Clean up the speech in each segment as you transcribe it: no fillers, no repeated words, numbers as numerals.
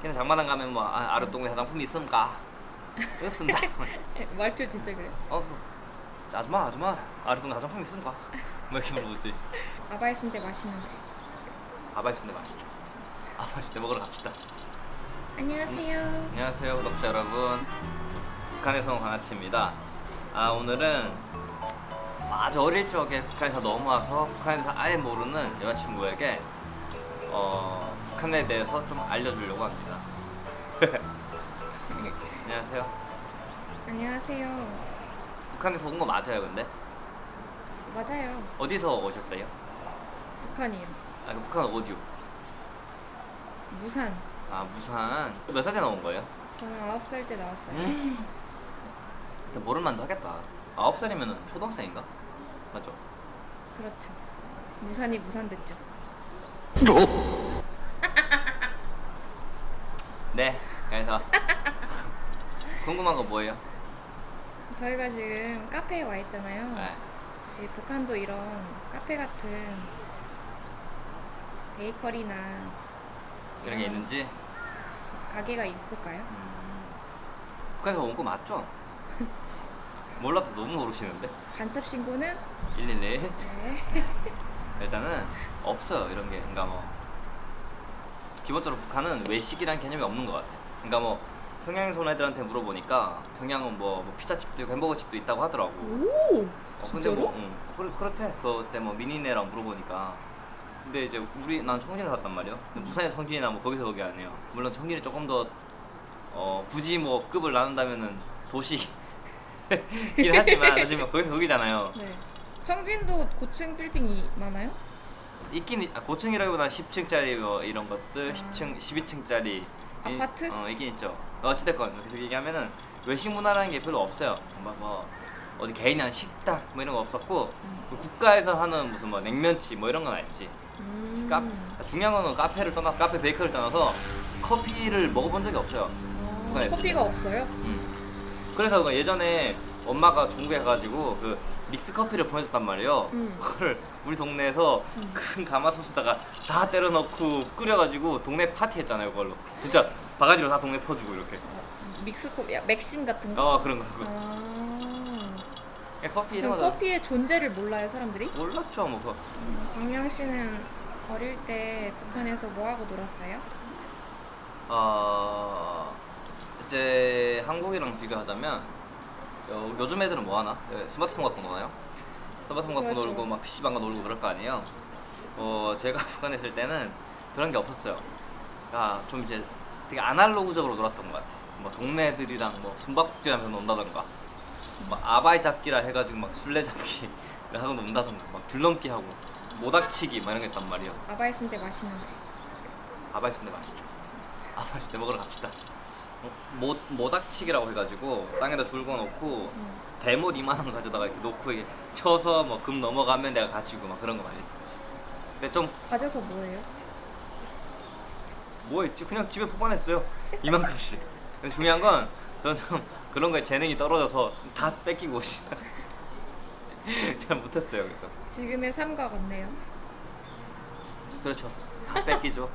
그냥 장마당 가면 뭐 아르동네 화장품이 있습니까? 없습니다. 말투 진짜 그래. 아줌마 아르동네 화장품 있습니까? 뭐 이렇게 물어보지. 아바이 순대 맛있는데. 아바이 순대 맛있죠. 아바이 순대 먹으러 갑시다. 안녕하세요. 안녕하세요 구독자 여러분, 북한에서 온 강아치입니다. 오늘은 아주 어릴 적에 북한에서 넘어와서 북한에서 아예 모르는 여자친구에게 북한에 대해서 좀 알려주려고 합니다. 안녕하세요. 안녕하세요. 북한에서 온 거 맞아요 근데? 맞아요. 어디서 오셨어요? 북한이요. 그 북한 어디요? 무산. 부산. 몇 살 때 나온 거예요? 저는 9살 때 나왔어요. 근데 모를만도 하겠다. 9살이면 초등학생인가? 맞죠? 그렇죠. 무산이 무산됐죠. 네. 그래서 궁금한 거 뭐예요? 저희가 지금 카페에 와 있잖아요. 네. 혹시 북한도 이런 카페 같은 베이커리나 이런 게 있는지? 가게가 있을까요? 북한에서 온 거 맞죠? 몰라도 너무 모르시는데? 간첩 신고는 112. 네. 일단은 없어요 이런 게. 그러니까 뭐 기본적으로 북한은 외식이란 개념이 없는 것 같아. 그러니까 뭐 평양에서 온 애들한테 물어보니까 평양은 뭐 피자집도 있고 햄버거집도 있다고 하더라고. 오! 근데 진짜로? 뭐 그렇대. 그때 뭐 민희네랑 물어보니까. 근데 이제 난 청진을 갔단 말이야. 근데 부산에 청진이나 뭐 거기서 거기 아니에요. 물론 청진이 조금 더 굳이 뭐 급을 나눈다면은 도시긴 하지만 거기서 거기잖아요. 네. 청진도 고층 빌딩이 많아요? 있긴 고층이라기보다 10층짜리 뭐 이런 것들, 10층, 12층짜리 아파트? 있긴 있죠. 어찌됐건 계속 얘기하면은 외식 문화라는 게 별로 없어요. 뭐 어디 개인이 한 식당 뭐 이런 거 없었고 국가에서 하는 무슨 뭐 냉면집 뭐 이런 건 알지. 중요한 거는 카페를 떠나서 카페 베이커를 떠나서 커피를 먹어본 적이 없어요. 북한에 커피가 없어요? 그래서 예전에 엄마가 중국에 가가지고 그 믹스 커피를 보내줬단 말이에요. 그걸 우리 동네에서 큰 가마솥에다가 다 때려 넣고 끓여가지고 동네 파티 했잖아요. 그걸로 진짜 바가지로 다 동네 퍼주고 이렇게. 믹스 커피, 맥심 같은 거? 그런 거. 커피 이런 그럼 거 커피의 존재를 몰라요, 사람들이? 몰랐죠. 뭐 광명 씨는 어릴 때 북한에서 뭐 하고 놀았어요? 이제 한국이랑 비교하자면 요즘 애들은 뭐 하나? 스마트폰 갖고 노나요? 스마트폰 갖고 그렇죠. 놀고 막 PC방 가고 놀고 그럴 거 아니에요. 제가 북한에 있을 때는 그런 게 없었어요. 좀 이제 되게 아날로그적으로 놀았던 것 같아. 뭐 동네 애들이랑 뭐 숨바꼭질 하면서 논다던가, 막 아바이 잡기라 해가지고 막 술래잡기를 하고 논다던가, 막 줄넘기 하고 모닥치기 막 이런 게 있단 말이에요. 아바이 순대 맛있는데. 아바이 순대 맛있죠. 아바이 순대 먹으러 갑시다. 모닥치기라고 해가지고 땅에다 줄 거놓고 대못 이만한 거 가져다가 이렇게 놓고 이게 쳐서 뭐 금 넘어가면 내가 가지고 막 그런 거 많이 했었지. 근데 좀 가져서 뭐예요? 뭐 했지? 그냥 집에 보관했어요. 이만큼씩. 근데 중요한 건 저는 좀 그런 거에 재능이 떨어져서 다 뺏기고 오시다가 잘 못했어요. 그래서 지금의 삶과 같네요. 그렇죠. 다 뺏기죠.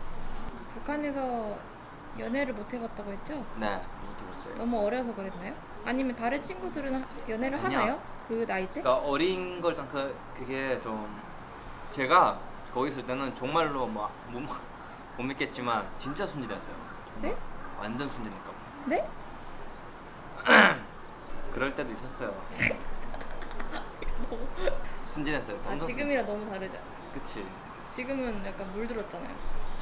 북한에서 연애를 못 해봤다고 했죠? 네, 못해봤어요. 너무 어려서 그랬나요? 아니면 다른 친구들은 연애를 아니야. 하나요? 그 나이 때? 그러니까 어린 걸 일단 그게 좀 제가 거기 있을 때는 정말로 막 못 믿겠지만 진짜 순진했어요. 정말. 네? 완전 순진했다고. 네? 그럴 때도 있었어요. 순진했어요. 완전 지금이랑 너무 다르죠? 그치. 지금은 약간 물들었잖아요.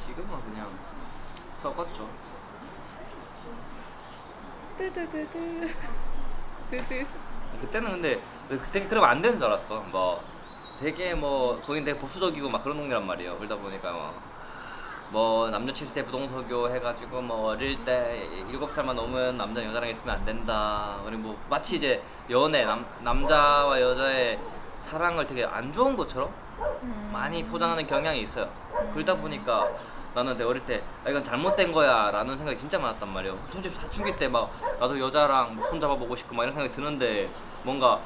지금은 그냥 썩었죠. 뜨드드드 뜨드. 그때는 근데 되게 그러면 안 되는 줄 알았어. 뭐 되게 뭐 거긴 되게 보수적이고 막 그런 동네란 말이에요. 그러다 보니까 뭐 남녀 7세 부동석교 해가지고 뭐 어릴 때 7살만 넘으면 남자 여자랑 있으면 안 된다. 그리고 뭐 마치 이제 연애 남자와 여자의 사랑을 되게 안 좋은 것처럼 많이 포장하는 경향이 있어요. 그러다 보니까 나는 내 어릴 때 이건 잘못된 거야 라는 생각이 진짜 많았단 말이에요. 솔직히 사춘기 때 막 나도 여자랑 뭐 손잡아보고 싶고 막 이런 생각이 드는데 뭔가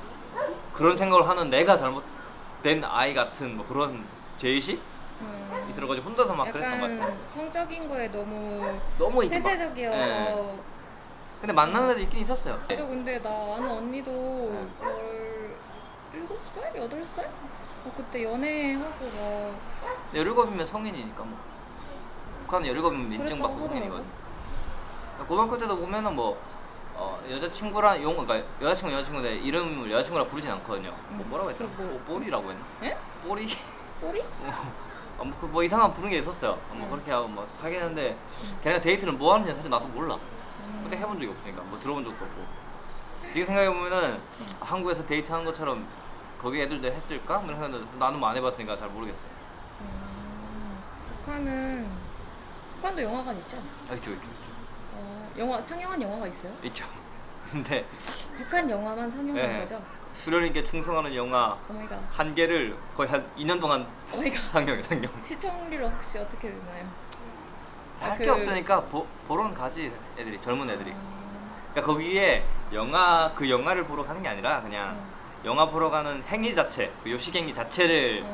그런 생각을 하는 내가 잘못된 아이 같은 뭐 그런 제의식? 들어가지고 혼자서 막 그랬던 것 같아. 약간 성적인 거에 너무 너무 이게 막 폐쇄적이어서. 예. 근데 만나는 애도 있긴 있었어요. 그리고 근데 나 아는 언니도 네. 17살? 8살? 그때 연애하고 막 17이면 성인이니까 뭐. 북한은 17이면 인증받고 그랬다고 성인이거든. 고등학교 때도 보면은 뭐 여자친구랑 그러니까 여자친구인데 이름을 여자친구라 부르진 않거든요. 뭐 뭐라고 했더라? 그럼 뭐? 뽀리라고 했나? 에? 뽀리? 꼬리? 뭐 이상한 부르는 게 있었어요. 뭐 그렇게 하고 뭐 사귀는데 걔네가 데이트를 뭐 하는지 사실 나도 몰라. 근데 해본 적이 없으니까 뭐 들어본 적도 없고. 지금 생각해 보면은 한국에서 데이트하는 것처럼 거기 애들도 했을까? 뭐 이런 생각도 나는 뭐 안 해봤으니까 잘 모르겠어요. 북한도 영화관 있죠? 있죠. 영화 상영한 영화가 있어요? 있죠. 근데 북한 영화만 상영한 네. 거죠? 수련님께 충성하는 영화 오마이갓. 한 개를 거의 한 2년 동안 오마이갓. 상영. 시청률 혹시 어떻게 되나요? 할 게 없으니까 보러는 가지 애들이 젊은 애들이. 그러니까 거기에 그 영화를 보러 가는 게 아니라 그냥 영화 보러 가는 행위 자체, 그 요식 행위 자체를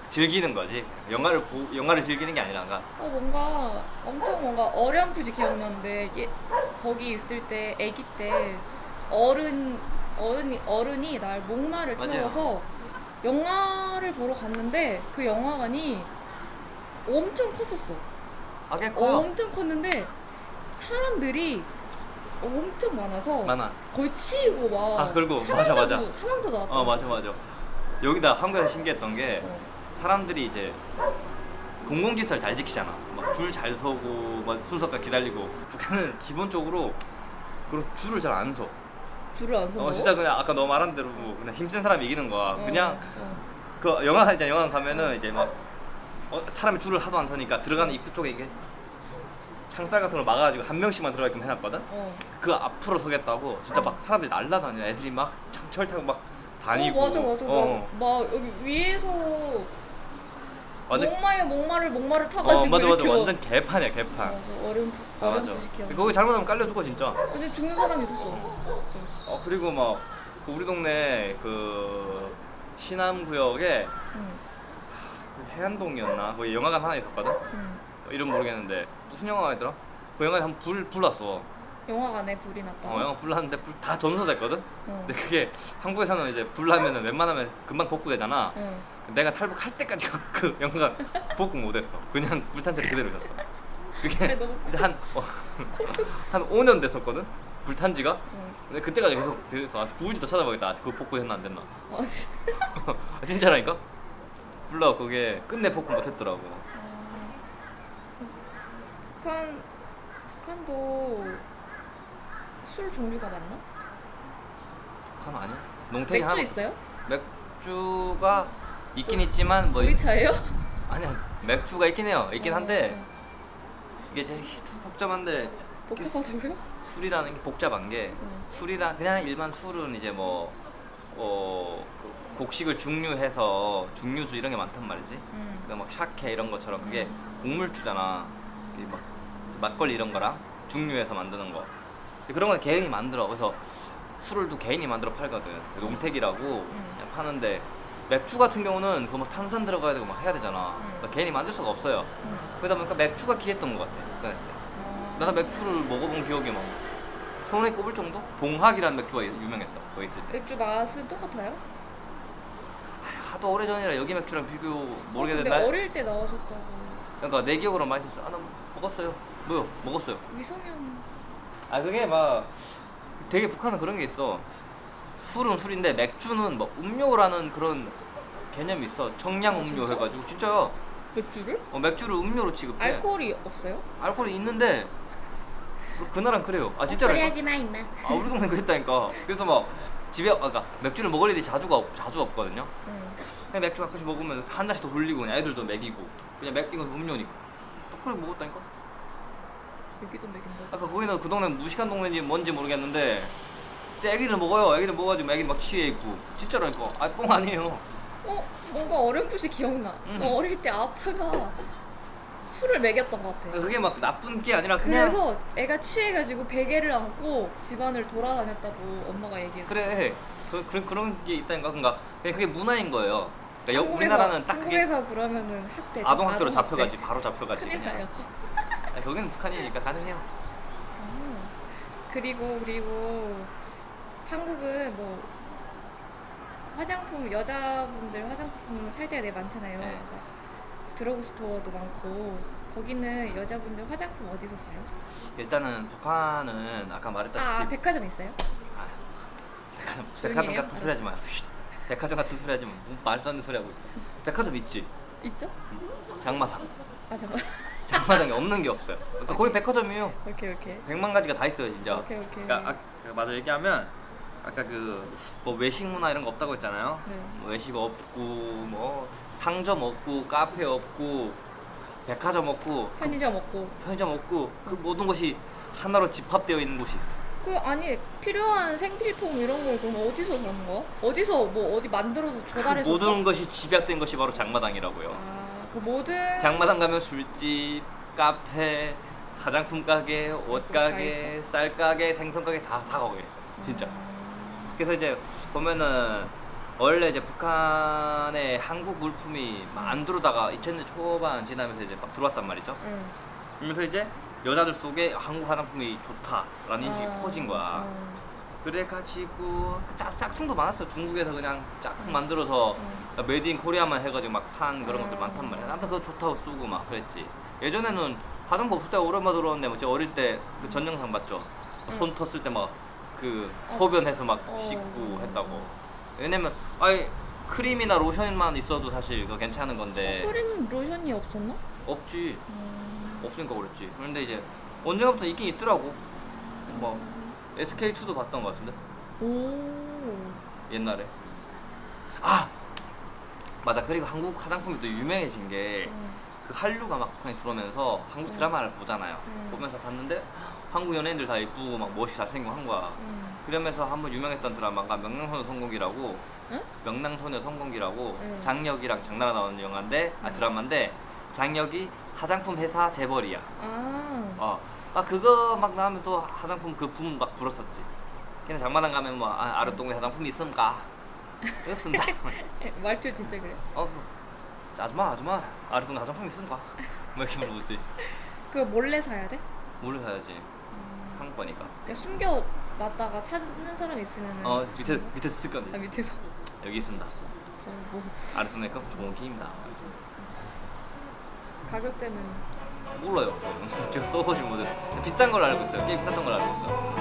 즐기는 거지. 영화를 즐기는 게 아니라. 그러니까 뭔가 엄청 뭔가 어렴풋이 기억나는데 거기 있을 때 아기 때 어른이 날 목마를 맞아요. 태워서 영화를 보러 갔는데 그 영화관이 엄청 컸었어. 꽤 커요. 엄청 컸는데 사람들이 엄청 많아서 많아. 거의 치이고 막 그리고 맞아. 사망자도 나왔다. 맞아. 여기다 한국에서 신기했던 게 사람들이 이제 공공질서를 잘 지키잖아. 막 줄 잘 서고 막 순서까지 기다리고. 북한은 기본적으로 그런 줄을 잘 안 서. 줄을 안 선다고? 진짜 그냥 아까 너 말한 대로 뭐 그냥 힘센 사람이 이기는 거야. 그냥 어. 그 영화관 가면은 이제 막 사람이 줄을 하도 안 서니까 들어가는 입구 쪽에 이게 창살 같은 걸 막아가지고 한 명씩만 들어가게끔 해놨거든. 그 앞으로 서겠다고 진짜 막 사람들이 날라다녀. 애들이 막 창철 타고 막 다니고. 맞아. 막 여기 위에서 완전 목마를 타가지고 맞아. 이렇게 완전 개판이야 개판. 맞아. 맞아. 어렴풋이 기억. 거기 잘못하면 깔려 죽어 진짜. 어제 죽는 사람 있었어. 그리고 막 우리 동네 그 신암구역에 그 해안동이었나? 거기 영화관 하나 있었거든. 이름 모르겠는데 무슨 영화가 그 영화에 한 불 났어. 영화관에 불이 났다. 영화 불 났는데 불 다 전소됐거든. 근데 그게 한국에서는 이제 불 나면은 웬만하면 금방 복구되잖아. 내가 탈북할 때까지 그 영화관 복구 못했어. 그냥 불탄 채로 그대로 있었어. 그게 너무 이제 한 5년 됐었거든. 불탄 지가. 근데 그때까지 계속 돼서 구울지도 찾아봐야겠다. 그거 복구됐나 안 됐나. 진짜라니까. 불러 그게 끝내 복구 못했더라고. 북한도 술 종류가 많나? 북한 아니야? 농태기 맥주 하나. 있어요? 맥주가 있긴 있지만 뭐 우리 차예요? 아니야 맥주가 있긴 해요. 있긴 한데 이게 되게 복잡한데 복잡하다고요? 술이라는 게 복잡한 게 술이랑 그냥 일반 술은 이제 뭐 그 곡식을 중류해서 중류주 이런 게 많단 말이지. 그 막 샤케 이런 것처럼 그게 곡물주잖아. 그게 막 막걸리 이런 거랑 중류해서 만드는 거. 근데 그런 건 개인이 만들어. 그래서 술을 또 개인이 만들어 팔거든. 농택이라고 그냥 파는데 맥주 같은 경우는 그거 막 탄산 들어가야 되고 막 해야 되잖아. 그러니까 개인이 만들 수가 없어요. 그러다 보니까 맥주가 귀했던 것 같아. 북한했을 때. 나도 맥주를 먹어본 기억이 막 손에 꼽을 정도? 봉학이라는 맥주가 유명했어. 거기 있을 때. 맥주 맛은 똑같아요? 하도 오래전이라 여기 맥주랑 비교 모르겠는데. 근데 어릴 때 나오셨다고. 그러니까 내 기억으로 맛있었어. 나 먹었어요. 뭐요? 먹었어요. 미성년. 그게 막 되게 북한은 그런 게 있어. 술은 술인데 맥주는 뭐 음료라는 그런 개념이 있어. 청량 음료 진짜? 해가지고 진짜요. 맥주를? 맥주를 음료로 취급해. 알코올이 없어요? 알코올이 있는데 그 나라는 그래요. 진짜로. 마 임마. 우리 동네 그랬다니까. 그래서 막 집에 그러니까 맥주를 먹을 일이 자주 없거든요. 그냥 맥주 가끔씩 먹으면 한 잔씩 더 돌리고 그냥 애들도 먹이고 그냥 이건 음료니까. 딱 그렇게 먹었다니까. 여기도 맥인데. 아까 거기는 그 동네 무식한 동네인지 뭔지 모르겠는데 애기들 먹어요. 애기들 먹어가지고 애기 막 취해 있고 진짜라니까. 뻥 아니에요. 뭔가 어렴풋이 기억나. 어릴 때 아빠가 술을 먹였던 것 같아. 그게 막 나쁜 게 아니라 그냥 그래서 애가 취해가지고 베개를 안고 집안을 돌아다녔다고 엄마가 얘기했어. 그래 그런 게 있다니까. 그러니까 그게 문화인 거예요. 그러니까 우리나라는 딱 그게 한국에서 그러면은 학대. 아동학대로 아동학대. 잡혀가지 바로 잡혀가지 큰일 그냥. 나요. 아니, 거기는 북한이니까 가능해요. 그리고 한국은 뭐 화장품 여자분들 화장품 살 때가 되게 많잖아요. 네. 막 드러그스토어도 많고 거기는 여자분들 화장품 어디서 사요? 일단은 북한은 아까 말했다시피 백화점 있어요? 아, 백화점 조용히 해요? 같은 소리 하지 마요. 쉿. 백화점 같은 소리 하지 마. 뭐 말도 안 되는 소리 하고 있어. 백화점 있지. 있죠? 장마당. 잠깐. 장마당에 없는 게 없어요. 그러니까 거기 백화점이에요. 오케이. 100만 가지가 다 있어요 진짜. 오케이. 그러니까 맞아 얘기하면 아까 그 뭐 외식 문화 이런 거 없다고 했잖아요. 네. 뭐 외식 없고 뭐 상점 없고 카페 없고 백화점 없고 편의점 없고. 편의점 없고 그 모든 것이 하나로 집합되어 있는 곳이 있어. 아니 필요한 생필품 이런 걸 그럼 어디서 사는 거야? 어디서 뭐 어디 만들어서 조달해서 모든 써? 것이 집약된 것이 바로 장마당이라고요. 그 모든 장마당 가면 술집, 카페, 화장품 가게, 옷 다 가게, 쌀 가게, 생선 가게 다 거기 있어. 진짜. 그래서 이제 보면은 원래 이제 북한에 한국 물품이 막 안 들어오다가 2000년 초반 지나면서 이제 막 들어왔단 말이죠. 응. 그러면서 이제 여자들 속에 한국 화장품이 좋다라는 인식이 퍼진 거야. 그래가지고 짝퉁도 많았어. 중국에서 그냥 짝퉁 만들어서 메이드 인 코리아만 해가지고 막 판 그런 것들 많단 말이야. 남편 그거 좋다고 쓰고 막 그랬지. 예전에는 화장품 없을 때 오랜만에 들어왔는데 뭐 제가 어릴 때 그 전 영상 봤죠. 손 텄을 때 막 그 소변해서 막 씻고 했다고. 왜냐면 아니 크림이나 로션만 있어도 사실 그거 괜찮은 건데 크림 로션이 없었나? 없지. 없으니까 그랬지. 그런데 이제 언젠가부터 있긴 있더라고. 뭐 SK2도 봤던 것 같은데 오. 옛날에. 아 맞아. 그리고 한국 화장품이 또 유명해진 게 그 한류가 막 북한에 들어오면서 한국 드라마를 보잖아요. 보면서 봤는데 한국 연예인들 다 예쁘고 막 멋이 잘생기고 한 거야. 그러면서 한번 유명했던 드라마가 명랑소녀 성공기라고. 응? 명랑소녀 성공기라고 응. 장혁이랑 장나라 나오는 영화인데 드라마인데 장혁이 화장품 회사 재벌이야. 그거 막 나오면서 화장품 그 붐 막 불었었지. 걔네 장마당 가면 뭐 아르동에 화장품이 있습니까? 없습니다. 말투 진짜 그래. 아줌마 아르동 화장품 있습니까? 뭐 이렇게 물어보지. 그거 몰래 사야 돼? 몰래 사야지. 한국 거니까. 그러니까 숨겨놨다가 찾는 사람 있으면은 밑에 쓸 건데. 밑에서 여기 있습니다. 뭐 아르동에 거 좋은 킹입니다. 가격대는 몰라요. 제가 써보지 못해. 비싼 걸 알고 있어요. 꽤 비쌌던 걸 알고 있어.